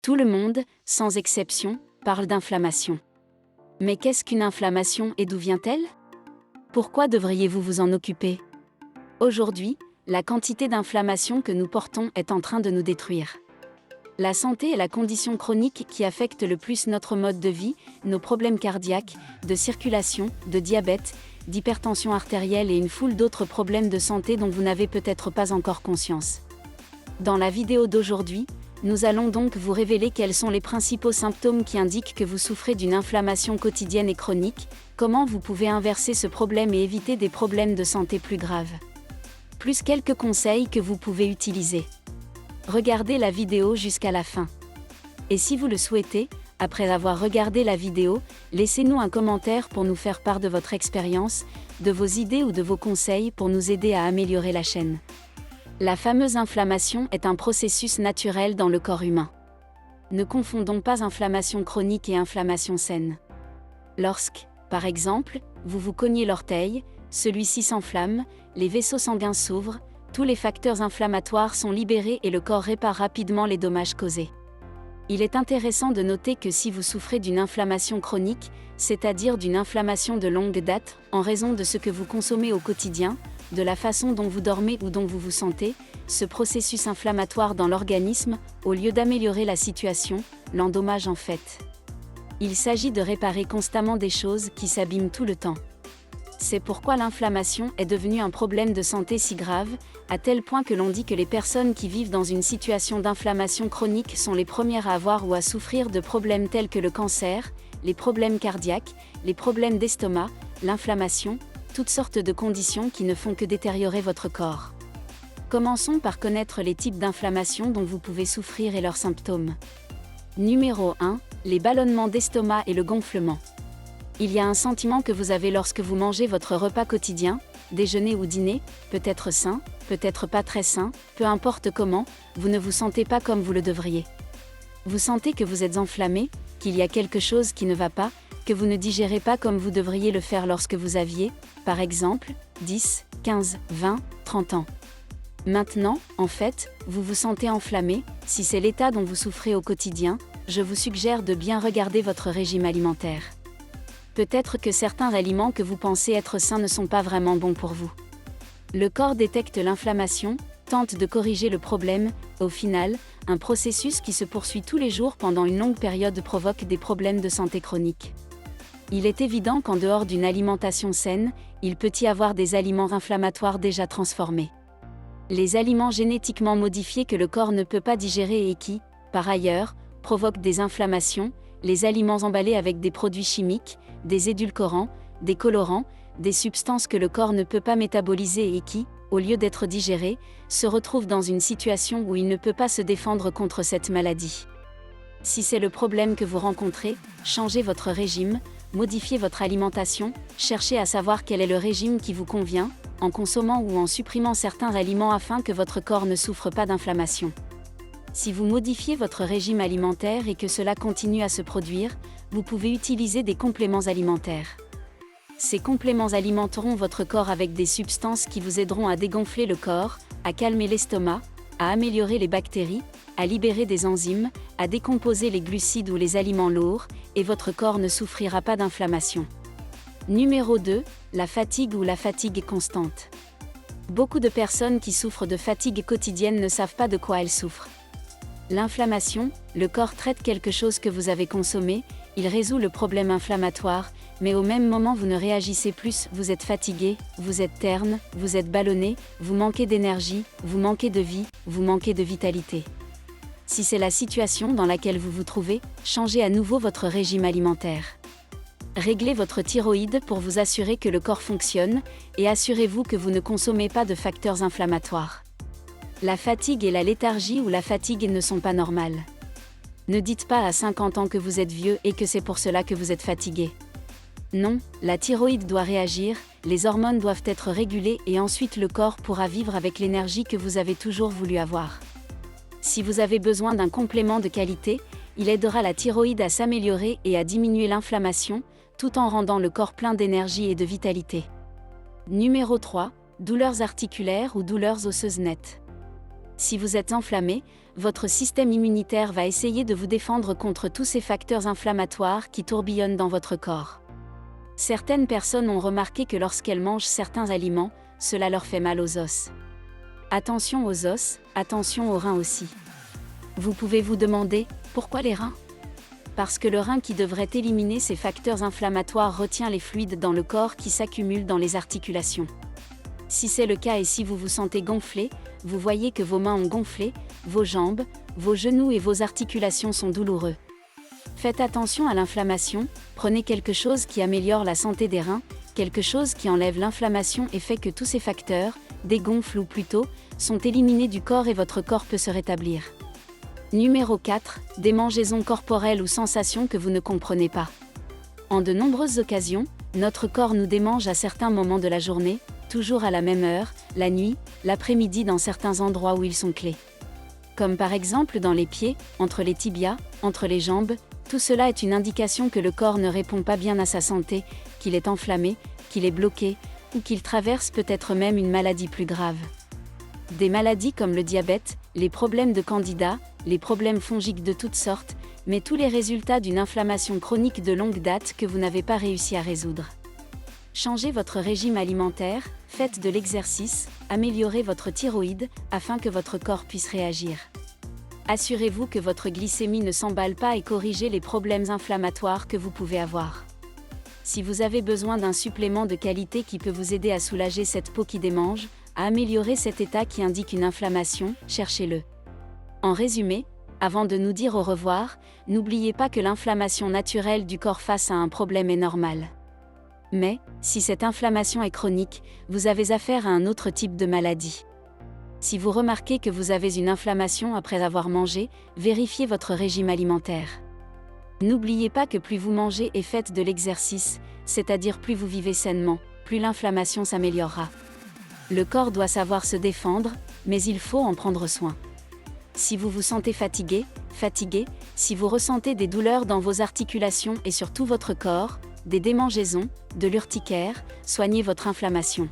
Tout le monde, sans exception, parle d'inflammation. Mais qu'est-ce qu'une inflammation et d'où vient-elle? Pourquoi devriez-vous vous en occuper? Aujourd'hui, la quantité d'inflammation que nous portons est en train de nous détruire. La santé est la condition chronique qui affecte le plus notre mode de vie, nos problèmes cardiaques, de circulation, de diabète, d'hypertension artérielle et une foule d'autres problèmes de santé dont vous n'avez peut-être pas encore conscience. Dans la vidéo d'aujourd'hui, nous allons donc vous révéler quels sont les principaux symptômes qui indiquent que vous souffrez d'une inflammation quotidienne et chronique, comment vous pouvez inverser ce problème et éviter des problèmes de santé plus graves. Plus quelques conseils que vous pouvez utiliser. Regardez la vidéo jusqu'à la fin. Et si vous le souhaitez, après avoir regardé la vidéo, laissez-nous un commentaire pour nous faire part de votre expérience, de vos idées ou de vos conseils pour nous aider à améliorer la chaîne. La fameuse inflammation est un processus naturel dans le corps humain. Ne confondons pas inflammation chronique et inflammation saine. Lorsque, par exemple, vous vous cognez l'orteil, celui-ci s'enflamme, les vaisseaux sanguins s'ouvrent, tous les facteurs inflammatoires sont libérés et le corps répare rapidement les dommages causés. Il est intéressant de noter que si vous souffrez d'une inflammation chronique, c'est-à-dire d'une inflammation de longue date, en raison de ce que vous consommez au quotidien, de la façon dont vous dormez ou dont vous vous sentez, ce processus inflammatoire dans l'organisme, au lieu d'améliorer la situation, l'endommage en fait. Il s'agit de réparer constamment des choses qui s'abîment tout le temps. C'est pourquoi l'inflammation est devenue un problème de santé si grave, à tel point que l'on dit que les personnes qui vivent dans une situation d'inflammation chronique sont les premières à avoir ou à souffrir de problèmes tels que le cancer, les problèmes cardiaques, les problèmes d'estomac, l'inflammation, toutes sortes de conditions qui ne font que détériorer votre corps. Commençons par connaître les types d'inflammation dont vous pouvez souffrir et leurs symptômes. Numéro 1, les ballonnements d'estomac et le gonflement. Il y a un sentiment que vous avez lorsque vous mangez votre repas quotidien, déjeuner ou dîner, peut-être sain, peut-être pas très sain, peu importe comment, vous ne vous sentez pas comme vous le devriez. Vous sentez que vous êtes enflammé, qu'il y a quelque chose qui ne va pas, que vous ne digérez pas comme vous devriez le faire lorsque vous aviez, par exemple, 10, 15, 20, 30 ans. Maintenant, en fait, vous vous sentez enflammé. Si c'est l'état dont vous souffrez au quotidien, je vous suggère de bien regarder votre régime alimentaire. Peut-être que certains aliments que vous pensez être sains ne sont pas vraiment bons pour vous. Le corps détecte l'inflammation, tente de corriger le problème, au final, un processus qui se poursuit tous les jours pendant une longue période provoque des problèmes de santé chronique. Il est évident qu'en dehors d'une alimentation saine, il peut y avoir des aliments inflammatoires déjà transformés. Les aliments génétiquement modifiés que le corps ne peut pas digérer et qui, par ailleurs, provoquent des inflammations, les aliments emballés avec des produits chimiques, des édulcorants, des colorants, des substances que le corps ne peut pas métaboliser et qui, au lieu d'être digérés, se retrouvent dans une situation où il ne peut pas se défendre contre cette maladie. Si c'est le problème que vous rencontrez, changez votre régime, modifiez votre alimentation, cherchez à savoir quel est le régime qui vous convient, en consommant ou en supprimant certains aliments afin que votre corps ne souffre pas d'inflammation. Si vous modifiez votre régime alimentaire et que cela continue à se produire, vous pouvez utiliser des compléments alimentaires. Ces compléments alimenteront votre corps avec des substances qui vous aideront à dégonfler le corps, à calmer l'estomac, à améliorer les bactéries, à libérer des enzymes, à décomposer les glucides ou les aliments lourds, et votre corps ne souffrira pas d'inflammation. Numéro 2, la fatigue ou la fatigue constante. Beaucoup de personnes qui souffrent de fatigue quotidienne ne savent pas de quoi elles souffrent. L'inflammation, le corps traite quelque chose que vous avez consommé, il résout le problème inflammatoire, mais au même moment vous ne réagissez plus, vous êtes fatigué, vous êtes terne, vous êtes ballonné, vous manquez d'énergie, vous manquez de vie, vous manquez de vitalité. Si c'est la situation dans laquelle vous vous trouvez, changez à nouveau votre régime alimentaire. Réglez votre thyroïde pour vous assurer que le corps fonctionne, et assurez-vous que vous ne consommez pas de facteurs inflammatoires. La fatigue et la léthargie ou la fatigue ne sont pas normales. Ne dites pas à 50 ans que vous êtes vieux et que c'est pour cela que vous êtes fatigué. Non, la thyroïde doit réagir, les hormones doivent être régulées et ensuite le corps pourra vivre avec l'énergie que vous avez toujours voulu avoir. Si vous avez besoin d'un complément de qualité, il aidera la thyroïde à s'améliorer et à diminuer l'inflammation, tout en rendant le corps plein d'énergie et de vitalité. Numéro 3, douleurs articulaires ou douleurs osseuses nettes. Si vous êtes enflammé, votre système immunitaire va essayer de vous défendre contre tous ces facteurs inflammatoires qui tourbillonnent dans votre corps. Certaines personnes ont remarqué que lorsqu'elles mangent certains aliments, cela leur fait mal aux os. Attention aux os, attention aux reins aussi. Vous pouvez vous demander, pourquoi les reins ? Parce que le rein qui devrait éliminer ces facteurs inflammatoires retient les fluides dans le corps qui s'accumulent dans les articulations. Si c'est le cas et si vous vous sentez gonflé, vous voyez que vos mains ont gonflé, vos jambes, vos genoux et vos articulations sont douloureux. Faites attention à l'inflammation, prenez quelque chose qui améliore la santé des reins, quelque chose qui enlève l'inflammation et fait que tous ces facteurs, dégonflent ou plutôt, sont éliminés du corps et votre corps peut se rétablir. Numéro 4, démangeaisons corporelles ou sensations que vous ne comprenez pas. En de nombreuses occasions, notre corps nous démange à certains moments de la journée, toujours à la même heure, la nuit, l'après-midi dans certains endroits où ils sont clés. Comme par exemple dans les pieds, entre les tibias, entre les jambes, tout cela est une indication que le corps ne répond pas bien à sa santé, qu'il est enflammé, qu'il est bloqué, ou qu'il traverse peut-être même une maladie plus grave. Des maladies comme le diabète, les problèmes de candida, les problèmes fongiques de toutes sortes, mais tous les résultats d'une inflammation chronique de longue date que vous n'avez pas réussi à résoudre. Changez votre régime alimentaire, faites de l'exercice, améliorez votre thyroïde, afin que votre corps puisse réagir. Assurez-vous que votre glycémie ne s'emballe pas et corrigez les problèmes inflammatoires que vous pouvez avoir. Si vous avez besoin d'un supplément de qualité qui peut vous aider à soulager cette peau qui démange, à améliorer cet état qui indique une inflammation, cherchez-le. En résumé, avant de nous dire au revoir, n'oubliez pas que l'inflammation naturelle du corps face à un problème est normale. Mais, si cette inflammation est chronique, vous avez affaire à un autre type de maladie. Si vous remarquez que vous avez une inflammation après avoir mangé, vérifiez votre régime alimentaire. N'oubliez pas que plus vous mangez et faites de l'exercice, c'est-à-dire plus vous vivez sainement, plus l'inflammation s'améliorera. Le corps doit savoir se défendre, mais il faut en prendre soin. Si vous vous sentez fatigué, si vous ressentez des douleurs dans vos articulations et sur tout votre corps, des démangeaisons, de l'urticaire, soignez votre inflammation.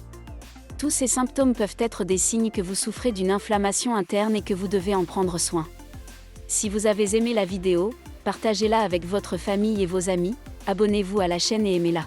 Tous ces symptômes peuvent être des signes que vous souffrez d'une inflammation interne et que vous devez en prendre soin. Si vous avez aimé la vidéo, partagez-la avec votre famille et vos amis, abonnez-vous à la chaîne et aimez-la.